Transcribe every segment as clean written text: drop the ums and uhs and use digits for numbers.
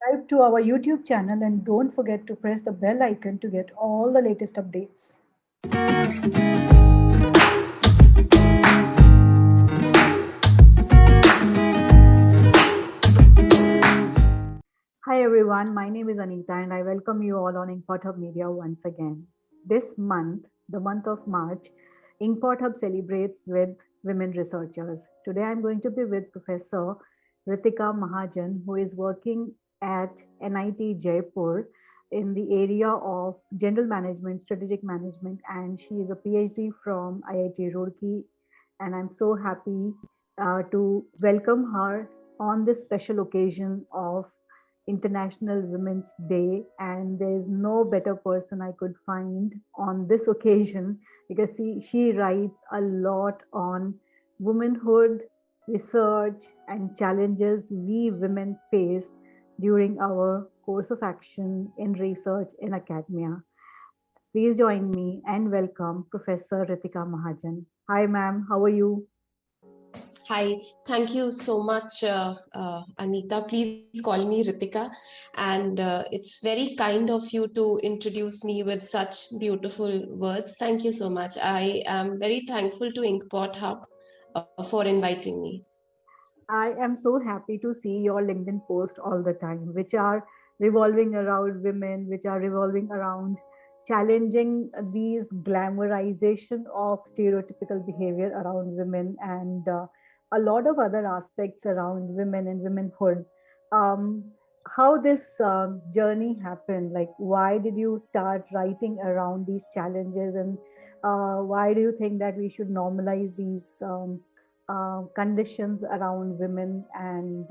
subscribe to our YouTube channel and don't forget to press the bell icon to get all the latest updates. Hi everyone, my name is Anita and I welcome you all on Inkpot Hub Media once again. This month, the month of March, Inkpot Hub celebrates with women researchers. Today I'm going to be with Professor Ritika Mahajan, who is working at NIT Jaipur in the area of general management, strategic management, and she is a PhD from IIT Roorkee. And I'm so happy to welcome her on this special occasion of International Women's Day, and there is no better person I could find on this occasion because she writes a lot on womanhood, research, and challenges we women face during our course of action in research in academia. Please join me and welcome Professor Ritika Mahajan. Hi, ma'am. How are you? Hi, thank you so much, Anita. Please call me Ritika. And it's very kind of you to introduce me with such beautiful words. Thank you so much. I am very thankful to Inkpot Hub for inviting me. I am so happy to see your LinkedIn post all the time, which are revolving around women, which are revolving around challenging these glamorization of stereotypical behavior around women and a lot of other aspects around women and womanhood. Um, how this journey happened, like why did you start writing around these challenges, and why do you think that we should normalize these conditions around women and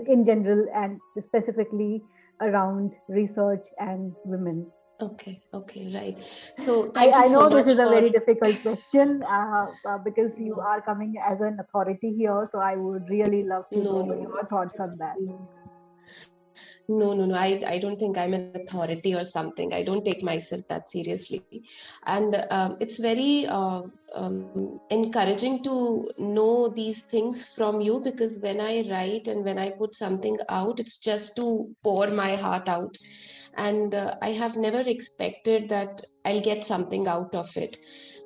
in general and specifically around research and women? Okay, right. So thank I you know so this is much a for. very difficult question because you are coming as an authority here. So I would really love to No, know no, your thoughts on that. no. I don't think I'm an authority or something. I don't take myself that seriously. And it's very encouraging to know these things from you, because when I write and when I put something out, it's just to pour my heart out. And I have never expected that I'll get something out of it.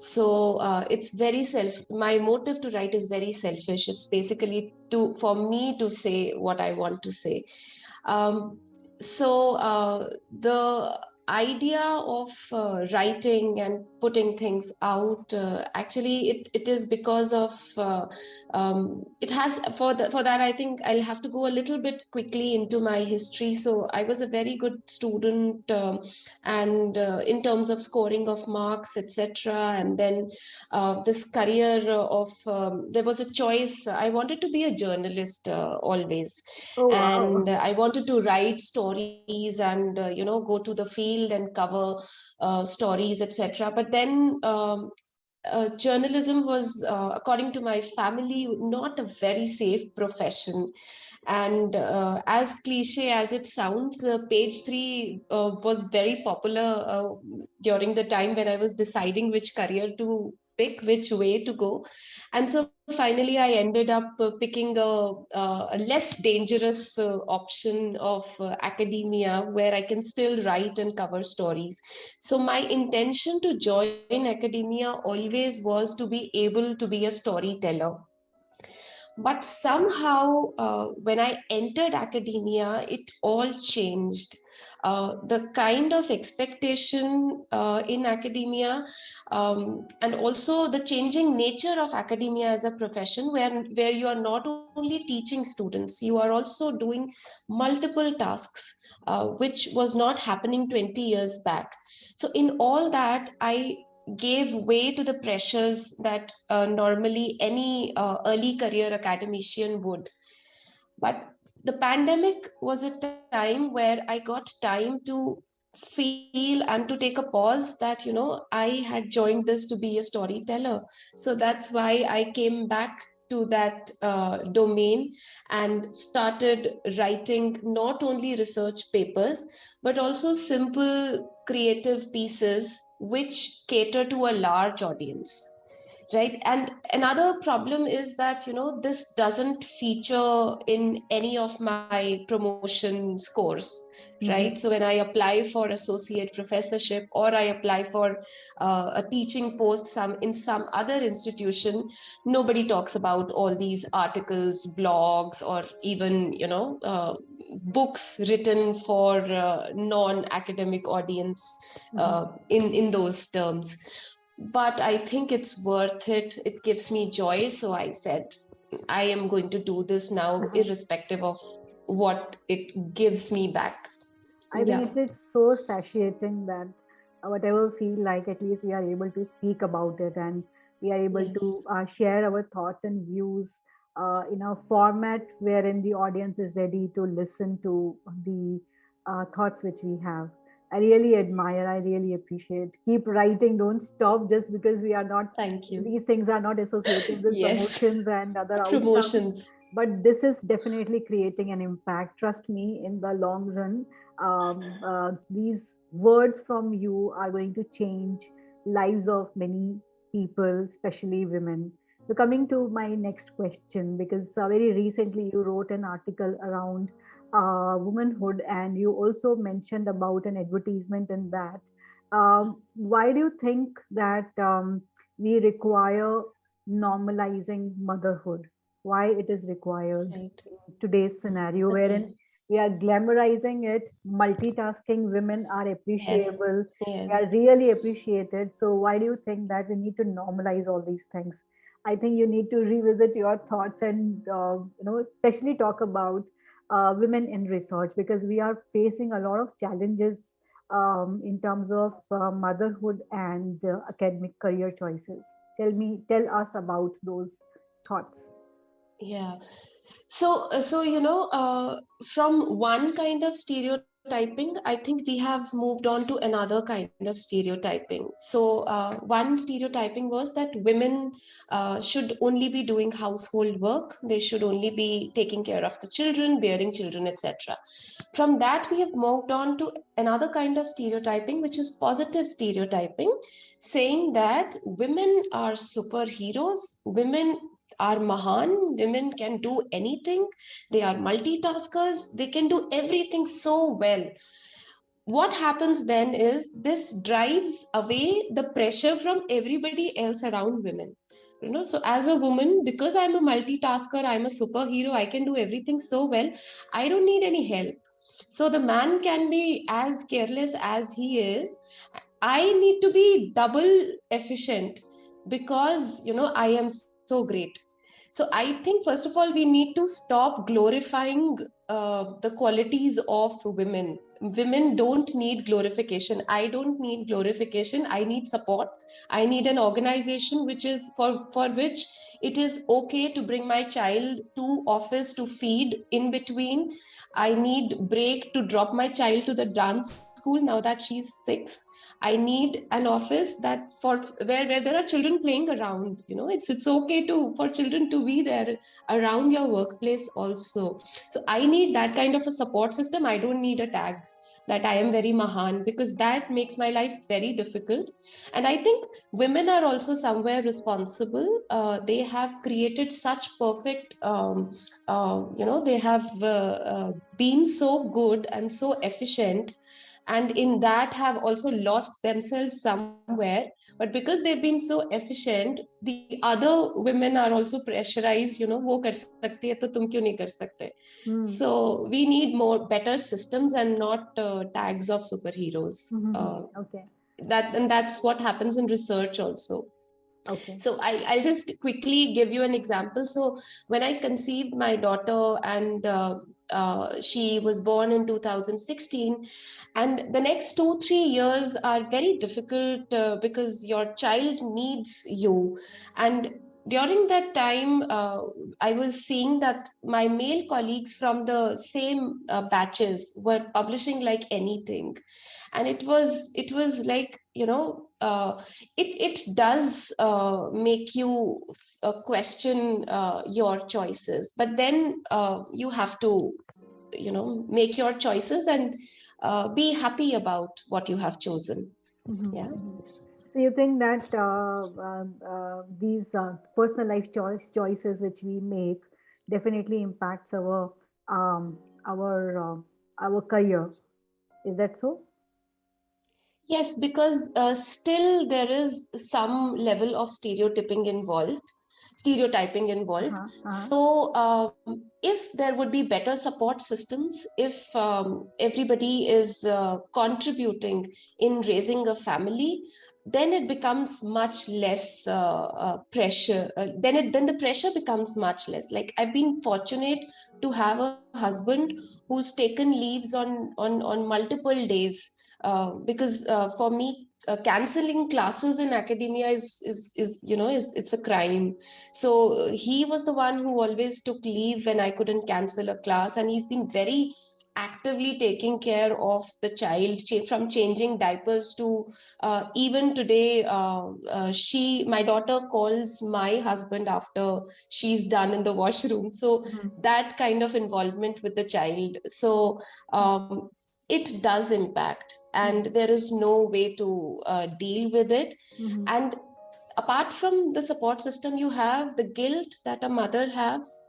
So it's very my motive to write is very selfish. It's basically for me to say what I want to say. um, the idea of writing and putting things out, actually it is because of it has for that I think I'll have to go a little bit quickly into my history. So I was a very good student, and in terms of scoring of marks, etc. And then this career of there was a choice. I wanted to be a journalist always, Oh, and wow. I wanted to write stories and go to the field and cover stories, etc. But then journalism was, according to my family, not a very safe profession. And as cliche as it sounds, page 3 was very popular during the time when I was deciding which career to pick, which way to go. And so finally I ended up picking a less dangerous option of academia, where I can still write and cover stories. So my intention to join academia always was to be able to be a storyteller. But somehow, when I entered academia, it all changed. The kind of expectation in academia, and also the changing nature of academia as a profession, where you are not only teaching students, you are also doing multiple tasks, which was not happening 20 years back. So, in all that, I gave way to the pressures that normally any early career academician would. But the pandemic was a time where I got time to feel and to take a pause, that I had joined this to be a storyteller. So that's why I came back to that domain and started writing not only research papers, but also simple creative pieces which cater to a large audience. right? And another problem is that, this doesn't feature in any of my promotion scores, right? So when I apply for associate professorship, or I apply for a teaching post in some other institution, nobody talks about all these articles, blogs, or even, books written for non-academic audience in those terms. But I think it's worth it. It gives me joy. So I said, I am going to do this now, Uh-huh. irrespective of what it gives me back. I Yeah. think it's so satiating that whatever we feel like, at least we are able to speak about it, and we are able to Yes. share our thoughts and views in a format wherein the audience is ready to listen to the thoughts which we have. I really admire, I really appreciate. Keep writing, don't stop just because we are not, Thank you. these things are not associated with Yes. promotions and other outcomes. Promotions. But this is definitely creating an impact. Trust me, in the long run, these words from you are going to change lives of many people, especially women. So, coming to my next question, because very recently you wrote an article around womanhood, and you also mentioned about an advertisement in that. Why do you think that we require normalizing motherhood? Why it is required Right. in today's scenario, Okay. wherein we are glamorizing it, multitasking women are Yes. appreciable, they Yes. are really appreciated. So why do you think that we need to normalize all these things? I think you need to revisit your thoughts, and especially talk about women in research, because we are facing a lot of challenges in terms of motherhood and academic career choices. Tell us about those thoughts. Yeah. So, from one kind of stereotyping, I think we have moved on to another kind of stereotyping. So, one stereotyping was that women should only be doing household work, they should only be taking care of the children, bearing children, etc. From that, we have moved on to another kind of stereotyping, which is positive stereotyping, saying that women are superheroes, women are Mahan, women can do anything, they are multitaskers, they can do everything so well. What happens then is this drives away the pressure from everybody else around women. So as a woman, because I'm a multitasker, I'm a superhero, I can do everything so well, I don't need any help. So the man can be as careless as he is. I need to be double efficient because I am so great. So I think first of all we need to stop glorifying the qualities of women. Women don't need glorification. I don't need glorification. I need support. I need an organization which is for which it is okay to bring my child to office to feed in between. I need break to drop my child to the dance school now that she's 6. I need an office that for where there are children playing around. It's okay to for children to be there around your workplace also. So I need that kind of a support system. I don't need a tag that I am very Mahan, because that makes my life very difficult. And I think women are also somewhere responsible. They have created such perfect, they have been so good and so efficient, and in that have also lost themselves somewhere. But because they've been so efficient, the other women are also pressurized, वो कर सकती है तो तुम क्यों नहीं कर सकते. Hmm. So we need more better systems and not tags of superheroes. Okay. That's what happens in research also. Okay. So I'll just quickly give you an example. So when I conceived my daughter, and she was born in 2016, and the next 2-3 years are very difficult because your child needs you. And during that time, I was seeing that my male colleagues from the same batches were publishing like anything. And it was like, it does make you question your choices, but then you have to make your choices and be happy about what you have chosen. Mhm, Yeah. mhm. So you think that these personal life choices which we make definitely impacts um, our our career. Is that so? Yes, because still there is some level of stereotyping involved. Uh-huh, uh-huh. So, if there would be better support systems, if everybody is contributing in raising a family, then it becomes much less pressure. Then the pressure becomes much less. Like, I've been fortunate to have a husband who's taken leaves on multiple days, because for me, canceling classes in academia is it's a crime. So he was the one who always took leave when I couldn't cancel a class, and he's been very actively taking care of the child, from changing diapers to even today, she my daughter calls my husband after she's done in the washroom. So Mhm, that kind of involvement with the child. So um, it does impact, and mhm, there is no way to deal with it. mhm, And apart from the support system, you have the guilt that a mother has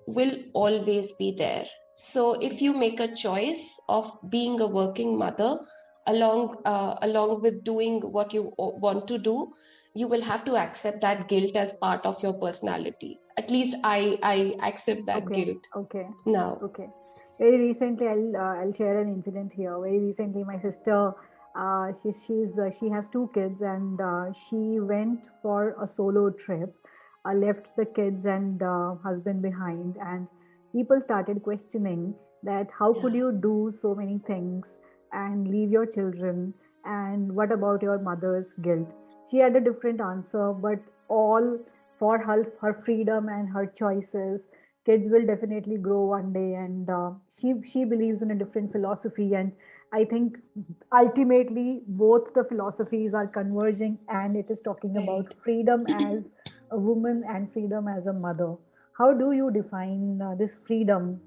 will always be there. So if you make a choice of being a working mother, along with doing what you want to do, you will have to accept that guilt as part of your personality. At least I accept that okay, guilt okay, now. okay. Very recently, I'll share an incident here. Very recently, my sister, she has two kids, and she went for a solo trip, left the kids and husband behind, and people started questioning that how could Yeah. you do so many things and leave your children, and what about your mother's guilt? She had a different answer, but all for her freedom and her choices. Kids will definitely grow one day, and she believes in a different philosophy, and I think ultimately both the philosophies are converging, and it is talking about Right. freedom as a woman and freedom as a mother. How do you define this freedom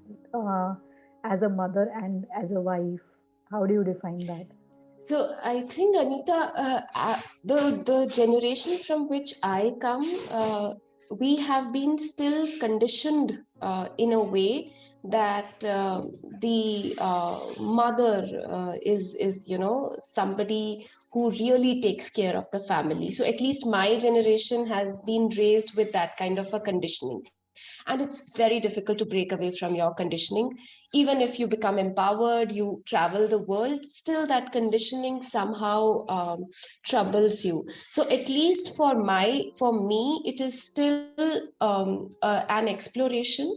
as a mother and as a wife? How do you define that? So I think, Anita, the generation from which I come, we have been still conditioned in a way that the mother is somebody who really takes care of the family. So at least my generation has been raised with that kind of a conditioning, and it's very difficult to break away from your conditioning. Even if you become empowered, you travel the world, still that conditioning somehow troubles you. So at least for me, it is still an exploration.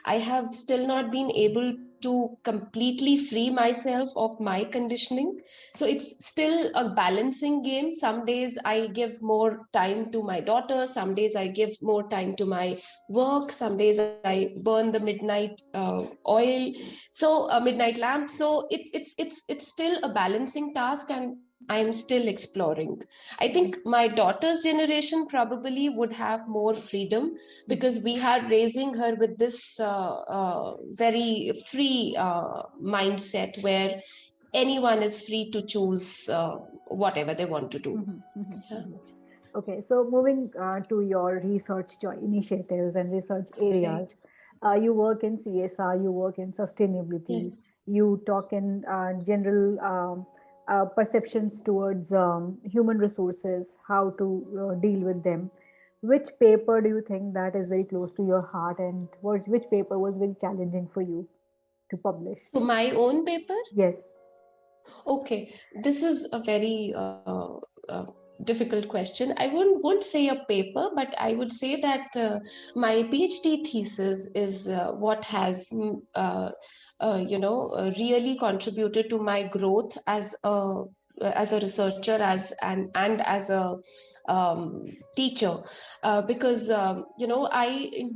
I have still not been able to completely free myself of my conditioning. So it's still a balancing game. Some days I give more time to my daughter, some days I give more time to my work, some days I burn the midnight oil, so a midnight lamp. So it's still a balancing task, and I'm still exploring. I think Mhm, my daughter's generation probably would have more freedom, mhm, because we are raising her with this very free mindset, where anyone is free to choose whatever they want to do. mhm, mhm, Yeah. mhm. Okay, so moving to your research initiatives and research Right. areas, you work in CSR, you work in sustainability, Yes. you talk in general perceptions towards human resources, how to deal with them. Which paper do you think that is very close to your heart, and which paper was very challenging for you to publish? So my own paper. Yes. Okay, this is a very difficult question. I won't say a paper, but I would say that my PhD thesis is what has really contributed to my growth as a researcher, and as a teacher, because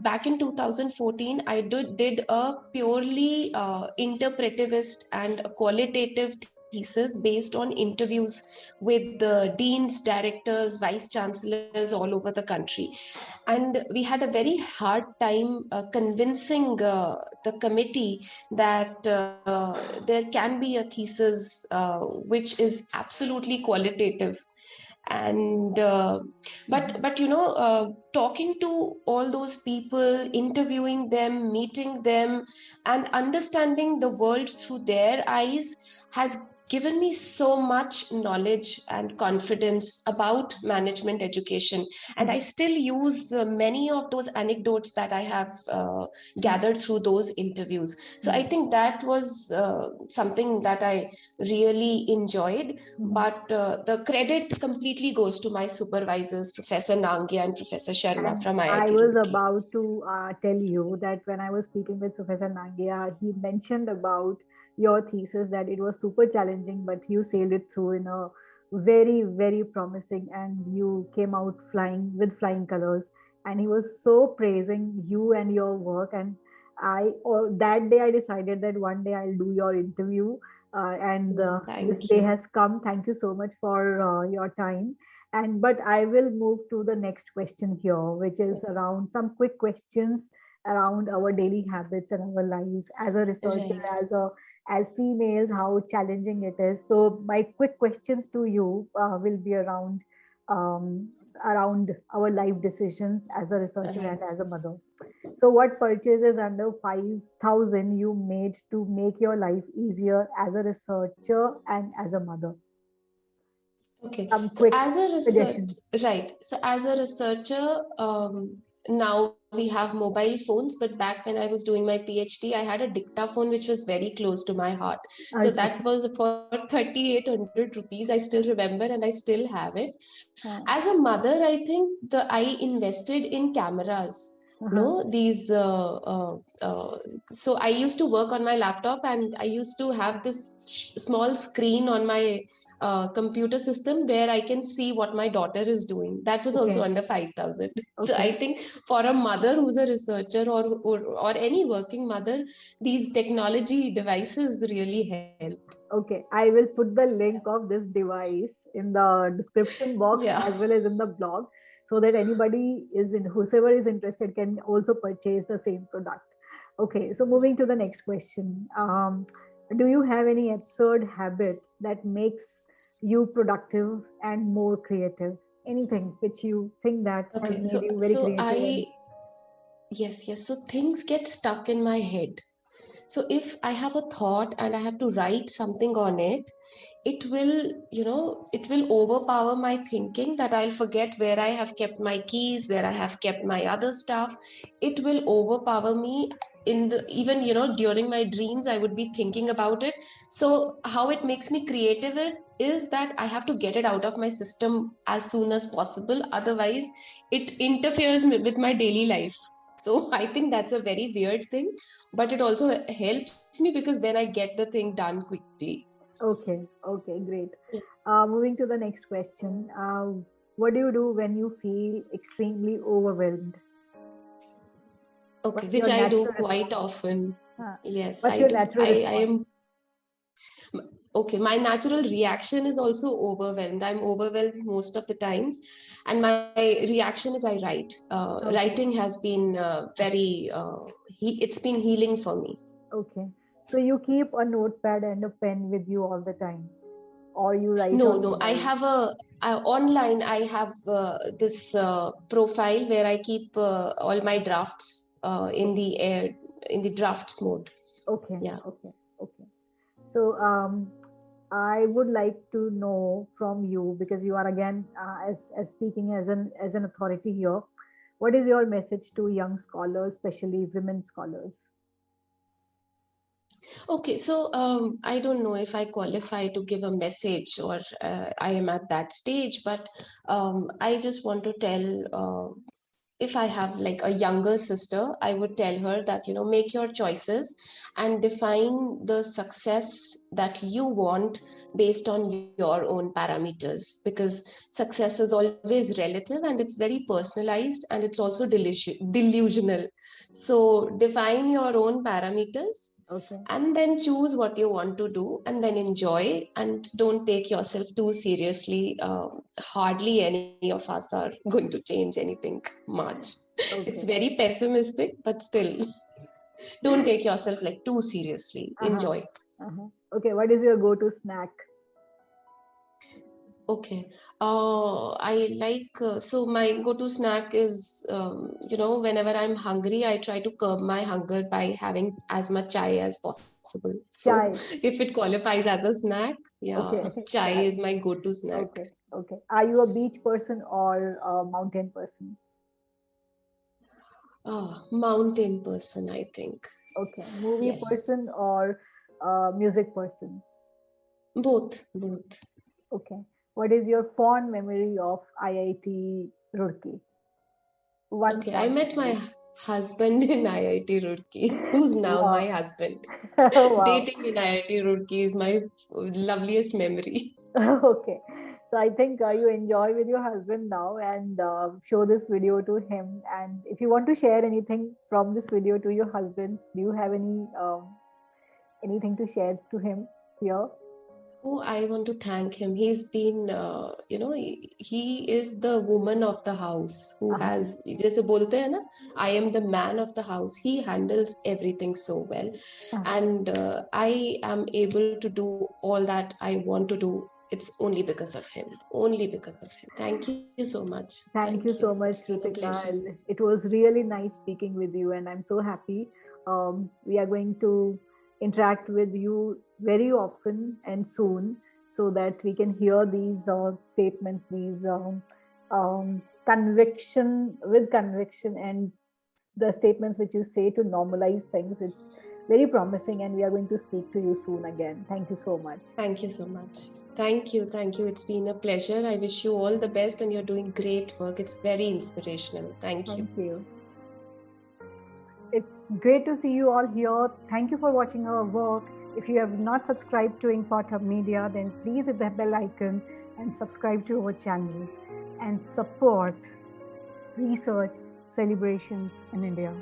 back in 2014 I did a purely interpretivist and a qualitative thesis thesis based on interviews with the deans, directors, vice chancellors all over the country. And we had a very hard time convincing the committee that there can be a thesis which is absolutely qualitative. And but talking to all those people, interviewing them, meeting them, and understanding the world through their eyes has given me so much knowledge and confidence about management education. And I still use many of those anecdotes that I have gathered through those interviews. So I think that was something that I really enjoyed. But the credit completely goes to my supervisors, Professor Nangia and Professor Sharma And from I IIT was Roorkee. about to tell you that when I was speaking with Professor Nangia, he mentioned about your thesis that it was super challenging, but you sailed it through in a very, very promising, and you came out flying with flying colors. And he was so praising you and your work. And that day I decided that one day I'll do your interview. And this Thank day you. has come. Thank you so much for your time. And but I will move to the next question here, which is around some quick questions around our daily habits and our lives as a researcher, Right. as females, how challenging it is. So my quick questions to you will be um, around our life decisions as a researcher and Right. as a mother. So what purchases under 5,000 you made to make your life easier as a researcher and as a mother? Okay. Some So quick as a research, suggestions. right. So as a researcher, now we have mobile phones, but back when I was doing my PhD, I had a dictaphone which was very close to my heart. So Okay. that was for 3,800 rupees. I still remember and I still have it. Uh, As a mother, I think I invested in cameras. uh-huh. No, these so I used to work on my laptop, and I used to have this small screen on my computer system where I can see what my daughter is doing. That was also Okay. under 5,000. So Okay. I think for a mother who's a researcher, or any working mother, these technology devices really help. Okay. I will put the link of this device in the description box Yeah. as well as in the blog, so that anybody is in whoever is interested can also purchase the same product. Okay. So moving to the next question. Do you have any absurd habit that makes you productive and more creative? Anything which you think that has Okay. made So you very so creative and I yes. So things get stuck in my head. So if I have a thought and I have to write something on it, it will, it will overpower my thinking, that I'll forget where I have kept my keys, where I have kept my other stuff. It will overpower me in the, even, during my dreams, I would be thinking about it. So how it makes me creative is that I have to get it out of my system as soon as possible. Otherwise, it interferes with my daily life. So I think that's a very weird thing, but it also helps me because then I get the thing done quickly. okay, okay, great. Moving to the next question. What do you do when you feel extremely overwhelmed? Okay, What's which your I do natural quite response? often. Uh, Yes, what's I your do. natural I response? am okay. My natural reaction is also overwhelmed. I'm overwhelmed most of the times, and my reaction is I write. Writing Okay, has been very. It's been healing for me. okay. So you keep a notepad and a pen with you all the time, or you write No, on no. I mobile? have online. I have this profile where I keep all my drafts in the drafts mode. Okay, Yeah. okay, okay. So I would like to know from you, because you are again as speaking as an authority here. What is your message to young scholars, especially women scholars? Okay, so I don't know if I qualify to give a message, or I am at that stage, but I just want to tell, if I have like a younger sister, I would tell her that, make your choices and define the success that you want based on your own parameters, because success is always relative and it's very personalized, and it's also delusional. So define your own parameters, Okay. and then choose what you want to do and then enjoy, and don't take yourself too seriously. Hardly any of us are going to change anything much. It's Okay. very pessimistic, but still, don't take yourself like too seriously. Uh-huh. Enjoy. Uh-huh. Okay. What is your go-to snack? Okay. I like, so my go-to snack is, whenever I'm hungry, I try to curb my hunger by having as much chai as possible. So Chai. if it qualifies as a snack, yeah, Okay. chai Chai. is my go-to snack. Okay. Okay. Are you a beach person or a mountain person? Mountain person, I think. Okay. Movie Yes. person or music person? Both, both. Okay. What is your fond memory of IIT Roorkee? One Okay, I fond met my memory. husband in IIT Roorkee, who's now my Wow. husband. Wow. Dating in IIT Roorkee is my loveliest memory. Okay. So I think you enjoy with your husband now and show this video to him. And if you want to share anything from this video to your husband, do you have anything to share to him here? Oh, I want to thank him. He's been, he is the woman of the house who Uh-huh. has, जैसे बोलते हैं ना, I am the man of the house. He handles everything so well, Uh-huh. and I am able to do all that I want to do. It's only because of him. Only because of him. Thank you so much. Thank Thank you. you so It's much, been a pleasure. Ritika. It was really nice speaking with you, and I'm so happy. We are going to interact with you very often and soon so that we can hear these statements, these conviction, and the statements which you say to normalize things. It's very promising, and we are going to speak to you soon again. Thank you so much. Thank you so much. Thank you. Thank you. It's been a pleasure. I wish you all the best, and you're doing great work. It's very inspirational. Thank you. Thank you. It's great to see you all here. Thank you for watching our work. If you have not subscribed to Inkpot Hub Media, then please hit the bell icon and subscribe to our channel and support research celebrations in India.